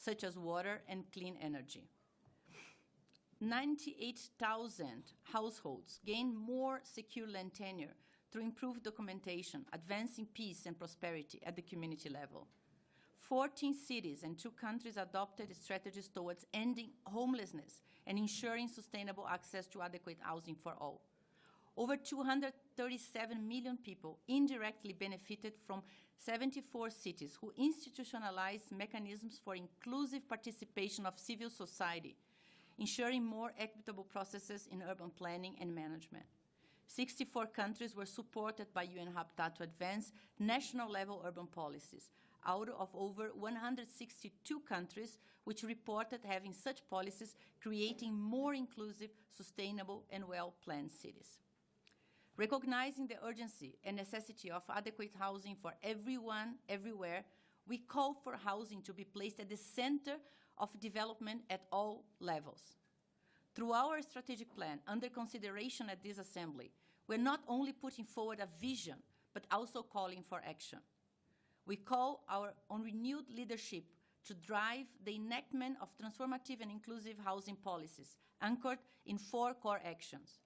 such as water and clean energy. 98,000 households gained more secure land tenure through improved documentation, advancing peace and prosperity at the community level. 14 cities and 2 countries adopted strategies towards ending homelessness and ensuring sustainable access to adequate housing for all. Over 237 million people indirectly benefited from 74 cities who institutionalized mechanisms for inclusive participation of civil society, ensuring more equitable processes in urban planning and management. 64 countries were supported by UN Habitat to advance national-level urban policies, out of over 162 countries which reported having such policies, creating more inclusive, sustainable, and well-planned cities. Recognizing the urgency and necessity of adequate housing for everyone, everywhere, we call for housing to be placed at the center of development at all levels. Through our strategic plan, under consideration at this Assembly, we're not only putting forward a vision, but also calling for action. We call on renewed leadership to drive the enactment of transformative and inclusive housing policies, anchored in 4 core actions.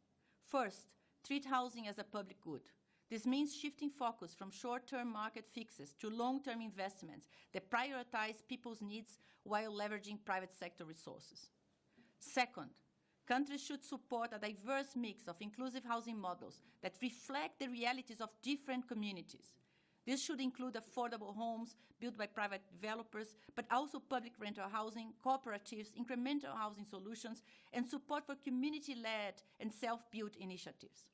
First, treat housing as a public good. This means shifting focus from short-term market fixes to long-term investments that prioritize people's needs while leveraging private sector resources. Second, countries should support a diverse mix of inclusive housing models that reflect the realities of different communities. This should include affordable homes built by private developers, but also public rental housing, cooperatives, incremental housing solutions, and support for community-led and self-built initiatives.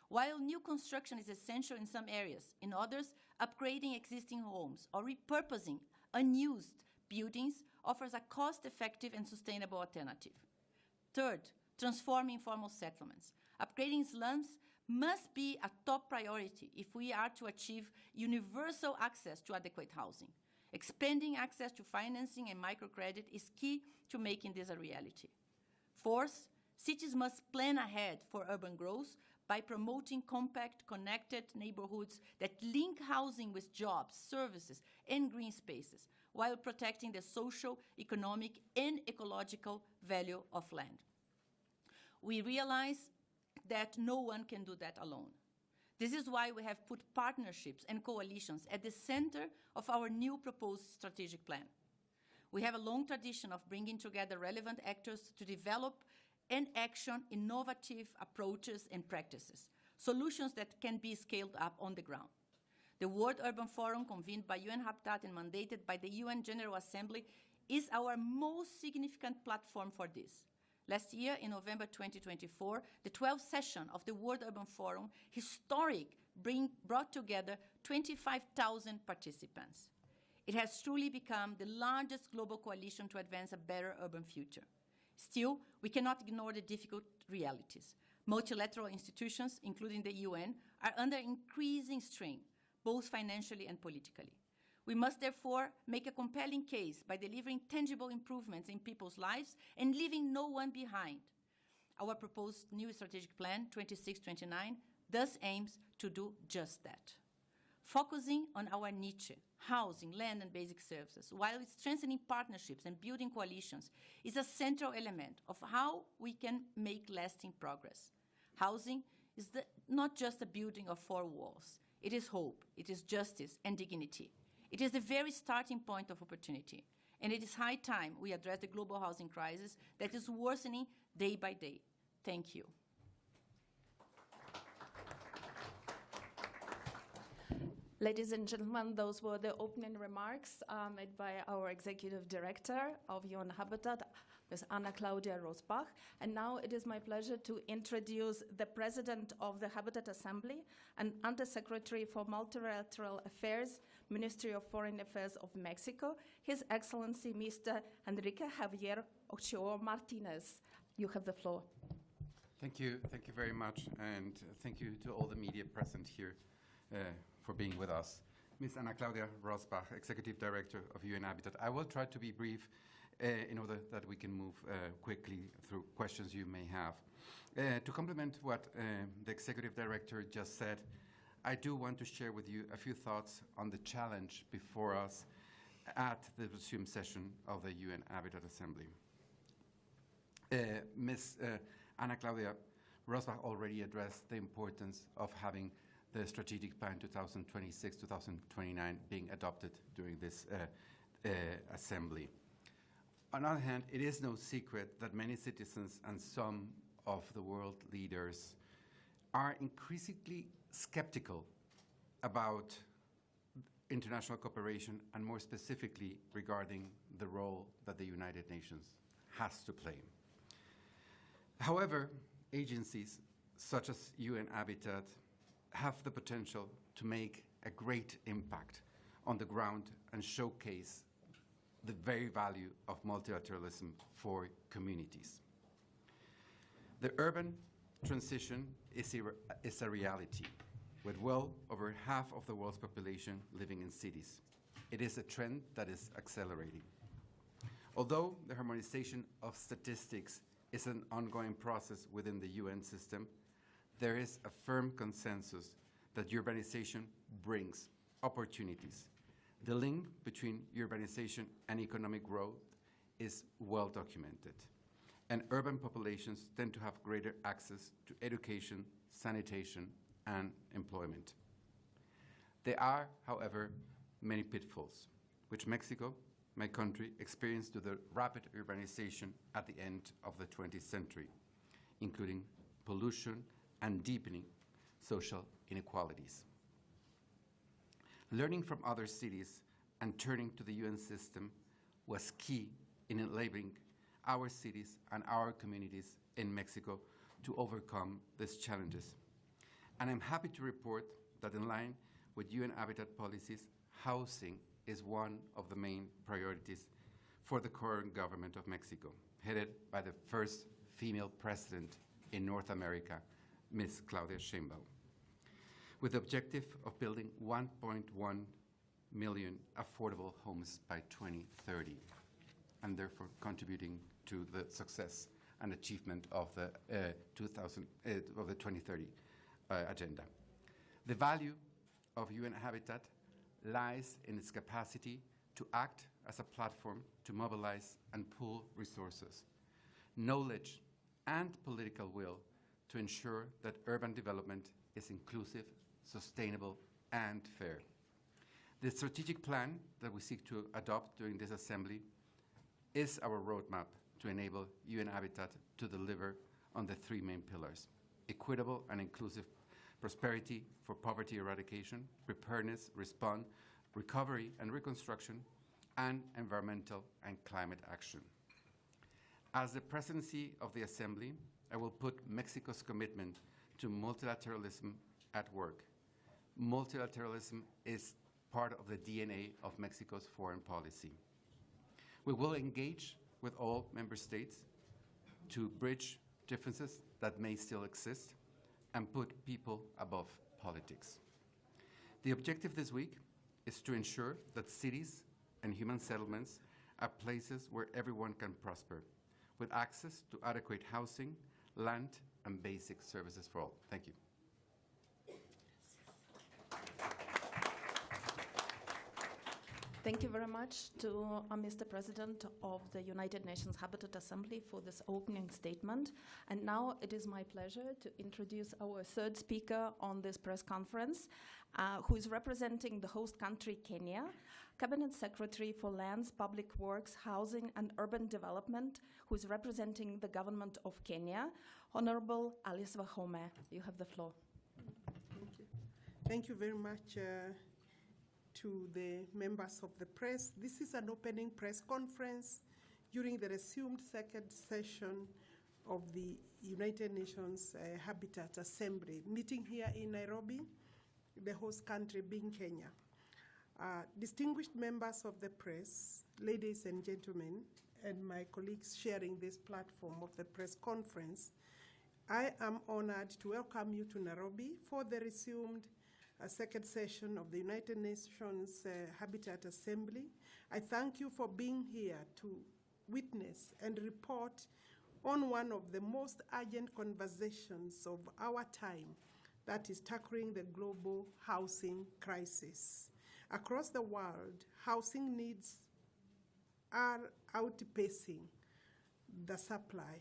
While new construction is essential in some areas, in others, upgrading existing homes or repurposing unused buildings offers a cost-effective and sustainable alternative. Third, transform informal settlements. Upgrading slums must be a top priority if we are to achieve universal access to adequate housing. Expanding access to financing and microcredit is key to making this a reality. Fourth, cities must plan ahead for urban growth by promoting compact, connected neighborhoods that link housing with jobs, services, and green spaces, while protecting the social, economic, and ecological value of land. We realize that no one can do that alone. This is why we have put partnerships and coalitions at the center of our new proposed strategic plan. We have a long tradition of bringing together relevant actors to develop and action innovative approaches and practices, solutions that can be scaled up on the ground. The World Urban Forum, convened by UN Habitat and mandated by the UN General Assembly, is our most significant platform for this. Last year, in November 2024, the 12th session of the World Urban Forum, historic, brought together 25,000 participants. It has truly become the largest global coalition to advance a better urban future. Still, we cannot ignore the difficult realities. Multilateral institutions, including the UN, are under increasing strain, both financially and politically. We must therefore make a compelling case by delivering tangible improvements in people's lives and leaving no one behind. Our proposed new strategic plan, 2629, thus aims to do just that. Focusing on our niche, housing, land, and basic services, while strengthening partnerships and building coalitions, is a central element of how we can make lasting progress. Housing is not just a building of 4 walls. It is hope, it is justice and dignity. It is the very starting point of opportunity, and it is high time we address the global housing crisis that is worsening day by day. Thank you. Ladies and gentlemen, those were the opening remarks made by our Executive Director of UN Habitat, Ms. Anna Claudia Rosbach. And now it is my pleasure to introduce the President of the Habitat Assembly and Undersecretary for Multilateral Affairs, Ministry of Foreign Affairs of Mexico, His Excellency Mr. Enrique Javier Ochoa Martinez. You have the floor. Thank you very much, and thank you to all the media present here for being with us. Ms. Anna Claudia Rosbach, Executive Director of UN Habitat. I will try to be brief in order that we can move quickly through questions you may have. To complement what the Executive Director just said, I do want to share with you a few thoughts on the challenge before us at the resumed session of the UN Habitat Assembly. Ms. Ana Claudia Rosbach already addressed the importance of having the Strategic Plan 2026-2029 being adopted during this assembly. On the other hand, it is no secret that many citizens and some of the world leaders are increasingly skeptical about international cooperation, and more specifically regarding the role that the United Nations has to play. However, agencies such as UN Habitat have the potential to make a great impact on the ground and showcase the very value of multilateralism for communities. The urban transition is a reality, with well over half of the world's population living in cities. It is a trend that is accelerating. Although the harmonization of statistics is an ongoing process within the UN system, there is a firm consensus that urbanization brings opportunities. The link between urbanization and economic growth is well documented, and urban populations tend to have greater access to education, sanitation, and employment. There are, however, many pitfalls, which Mexico, my country, experienced due to the rapid urbanization at the end of the 20th century, including pollution and deepening social inequalities. Learning from other cities and turning to the UN system was key in enabling our cities and our communities in Mexico to overcome these challenges. And I'm happy to report that in line with UN Habitat policies, housing is one of the main priorities for the current government of Mexico, headed by the first female president in North America, Ms. Claudia Sheinbaum, with the objective of building 1.1 million affordable homes by 2030, and therefore contributing to the success and achievement of the 2030 agenda. The value of UN Habitat lies in its capacity to act as a platform to mobilize and pool resources, knowledge, and political will to ensure that urban development is inclusive, sustainable, and fair. The strategic plan that we seek to adopt during this assembly is our roadmap to enable UN Habitat to deliver on the three main pillars: equitable and inclusive prosperity for poverty eradication, preparedness, response, recovery and reconstruction, and environmental and climate action. As the presidency of the Assembly, I will put Mexico's commitment to multilateralism at work. Multilateralism is part of the DNA of Mexico's foreign policy. We will engage with all member states to bridge differences that may still exist and put people above politics. The objective this week is to ensure that cities and human settlements are places where everyone can prosper, with access to adequate housing, land, and basic services for all. Thank you. Thank you very much to Mr. President of the United Nations Habitat Assembly for this opening statement. And now it is my pleasure to introduce our third speaker on this press conference, who is representing the host country, Kenya, Cabinet Secretary for Lands, Public Works, Housing and Urban Development, who is representing the government of Kenya, Honorable Alice Wahome. You have the floor. Thank you. Thank you very much to the members of the press. This is an opening press conference during the resumed second session of the United Nations Habitat Assembly, meeting here in Nairobi, the host country being Kenya. Distinguished members of the press, ladies and gentlemen, and my colleagues sharing this platform of the press conference, I am honored to welcome you to Nairobi for the resumed second session of the United Nations Habitat Assembly. I thank you for being here to witness and report on one of the most urgent conversations of our time, that is tackling the global housing crisis. Across the world, housing needs are outpacing the supply.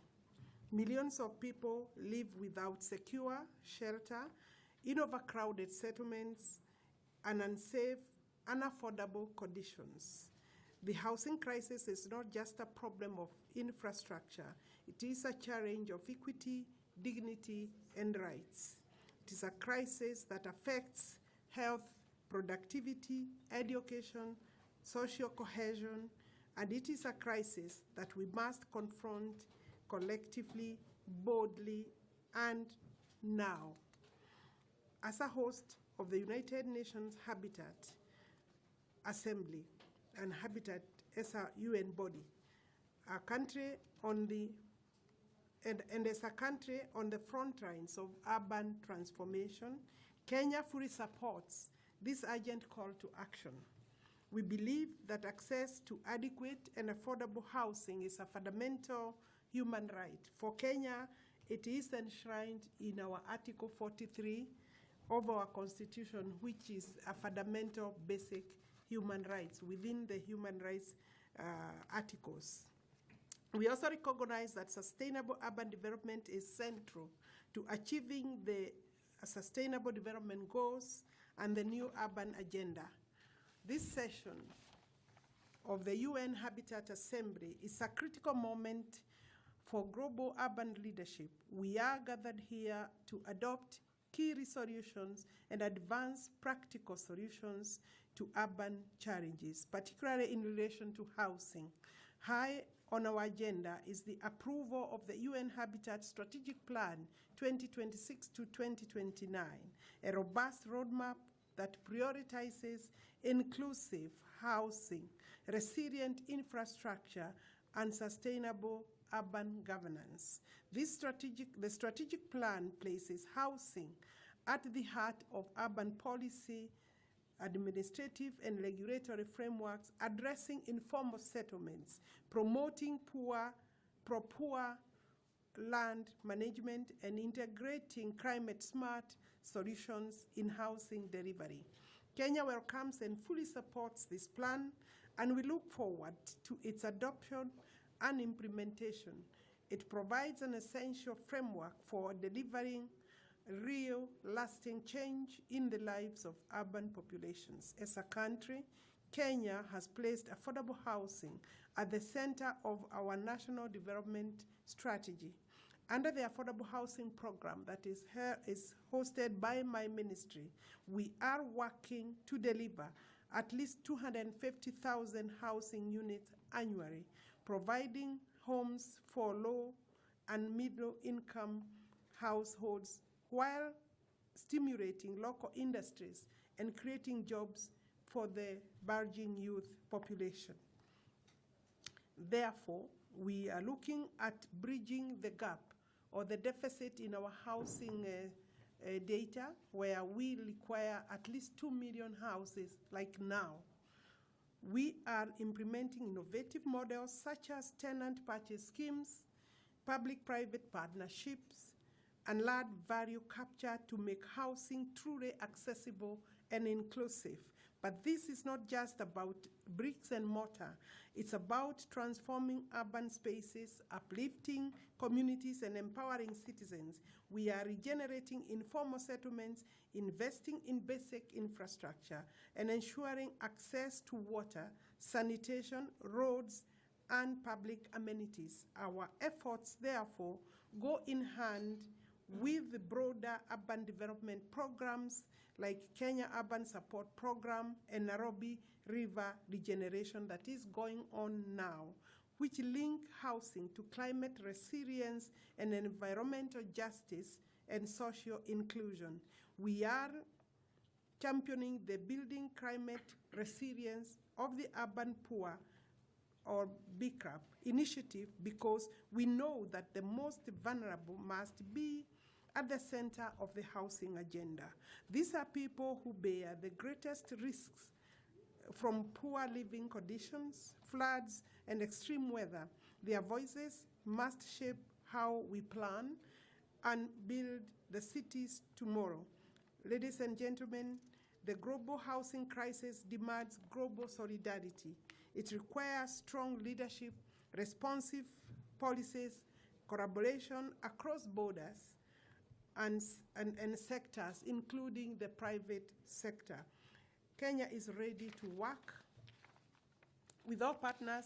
Millions of people live without secure shelter, in overcrowded settlements, and unsafe, unaffordable conditions. The housing crisis is not just a problem of infrastructure, it is a challenge of equity, dignity, and rights. It is a crisis that affects health, productivity, education, social cohesion, and it is a crisis that we must confront collectively, boldly, and now. As a host of the United Nations Habitat Assembly, and Habitat as a UN body, a country on the and as a country on the front lines of urban transformation, Kenya fully supports this urgent call to action. We believe that access to adequate and affordable housing is a fundamental human right. For Kenya, it is enshrined in our Article 43 of our Constitution, which is a fundamental basic human rights within the human rights articles. We also recognize that sustainable urban development is central to achieving the Sustainable Development Goals and the new urban agenda. This session of the UN Habitat Assembly is a critical moment for global urban leadership. We are gathered here to adopt key resolutions and advance practical solutions to urban challenges, particularly in relation to housing. High on our agenda is the approval of the UN Habitat Strategic Plan 2026 to 2029, a robust roadmap that prioritizes inclusive housing, resilient infrastructure, and sustainable urban governance. The strategic plan places housing at the heart of urban policy, administrative and regulatory frameworks, addressing informal settlements, promoting pro-poor land management, and integrating climate-smart solutions in housing delivery. Kenya welcomes and fully supports this plan, and we look forward to its adoption and implementation. It provides an essential framework for delivering real, lasting change in the lives of urban populations. As a country, Kenya has placed affordable housing at the center of our national development strategy. Under the Affordable Housing Program that is hosted by my ministry, we are working to deliver at least 250,000 housing units annually, providing homes for low and middle income households while stimulating local industries and creating jobs for the burgeoning youth population. Therefore, we are looking at bridging the gap or the deficit in our housing data, where we require at least 2 million houses like now. We are implementing innovative models such as tenant purchase schemes, public-private partnerships, and large value capture to make housing truly accessible and inclusive. But this is not just about bricks and mortar. It's about transforming urban spaces, uplifting communities, and empowering citizens. We are regenerating informal settlements, investing in basic infrastructure, and ensuring access to water, sanitation, roads, and public amenities. Our efforts, therefore, go in hand with the broader urban development programs like Kenya Urban Support Program and Nairobi River Regeneration that is going on now, which link housing to climate resilience and environmental justice and social inclusion. We are championing the Building Climate Resilience of the Urban Poor, or BCRAP initiative, because we know that the most vulnerable must be at the center of the housing agenda. These are people who bear the greatest risks from poor living conditions, floods, and extreme weather. Their voices must shape how we plan and build the cities tomorrow. Ladies and gentlemen, The global housing crisis demands global solidarity. It requires strong leadership, responsive policies, collaboration across borders and sectors, including the private sector. Kenya is ready to work with all partners,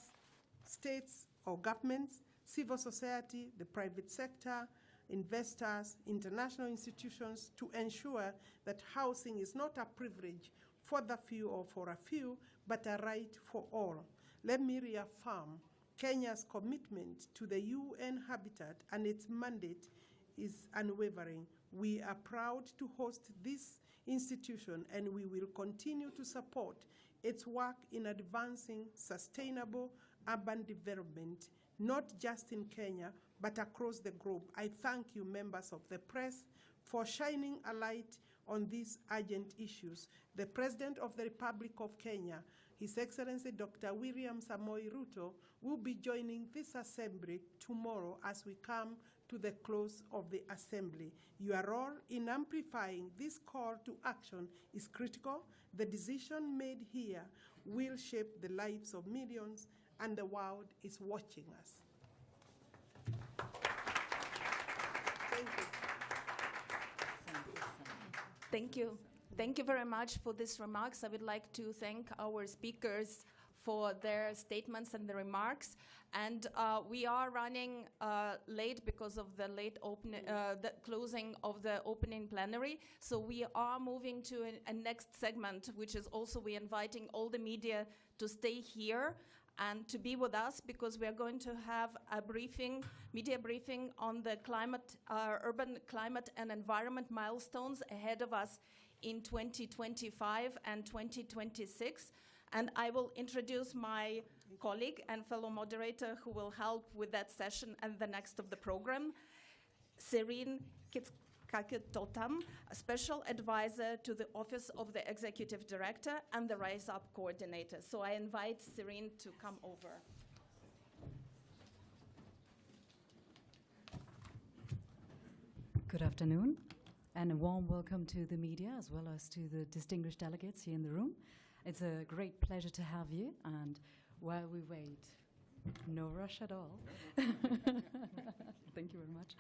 states or governments, civil society, the private sector, investors, international institutions, to ensure that housing is not a privilege for the few or for a few, but a right for all. Let me reaffirm Kenya's commitment to the UN Habitat and its mandate is unwavering. We are proud to host this institution, and we will continue to support its work in advancing sustainable urban development, not just in Kenya, but across the globe. I thank you, members of the press, for shining a light on these urgent issues. The President of the Republic of Kenya, His Excellency Dr. William Samoei Ruto, will be joining this assembly tomorrow as we come to the close of the assembly. Your role in amplifying this call to action is critical. The decision made here will shape the lives of millions, and the world is watching us. Thank you. Thank you. Thank you very much for these remarks. I would like to thank our speakers for their statements and the remarks. And we are running late because of the the closing of the opening plenary. So we are moving to a next segment, which is also we're inviting all the media to stay here and to be with us, because we are going to have a briefing, media briefing on the urban climate and environment milestones ahead of us in 2025 and 2026. And I will introduce my colleague and fellow moderator who will help with that session and the next of the program, Serene Kitskaketotam, a special advisor to the Office of the Executive Director and the Rise Up Coordinator. So I invite Serene to come over. Good afternoon, and a warm welcome to the media as well as to the distinguished delegates here in the room. It's a great pleasure to have you, and while we wait, no rush at all. Thank you very much.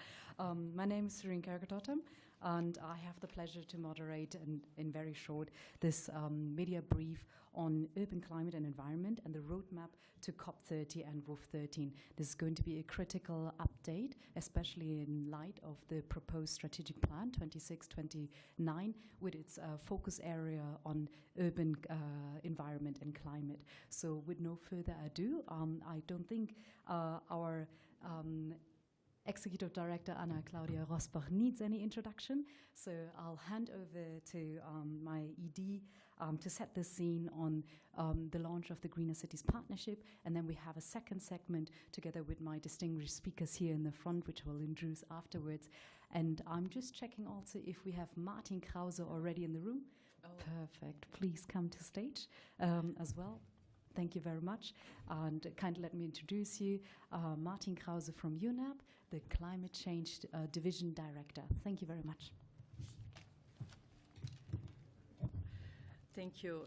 My name is Serene Kitskaketotam, and I have the pleasure to moderate in very short this media brief on urban climate and environment and the roadmap to COP30 and WUF13. This is going to be a critical update, especially in light of the proposed strategic plan 26-29, with its focus area on urban environment and climate. So with no further ado, I don't think our Executive Director Anna Claudia Rosbach needs any introduction, so I'll hand over to my ED to set the scene on the launch of the Greener Cities Partnership, and then we have a second segment together with my distinguished speakers here in the front, which we'll introduce afterwards. And I'm just checking also if we have Martin Krause already in the room. Oh. Perfect. Please come to stage as well. Thank you very much. And kindly let me introduce you, Martin Krause from UNEP, the Climate Change Division Director. Thank you very much. Thank you.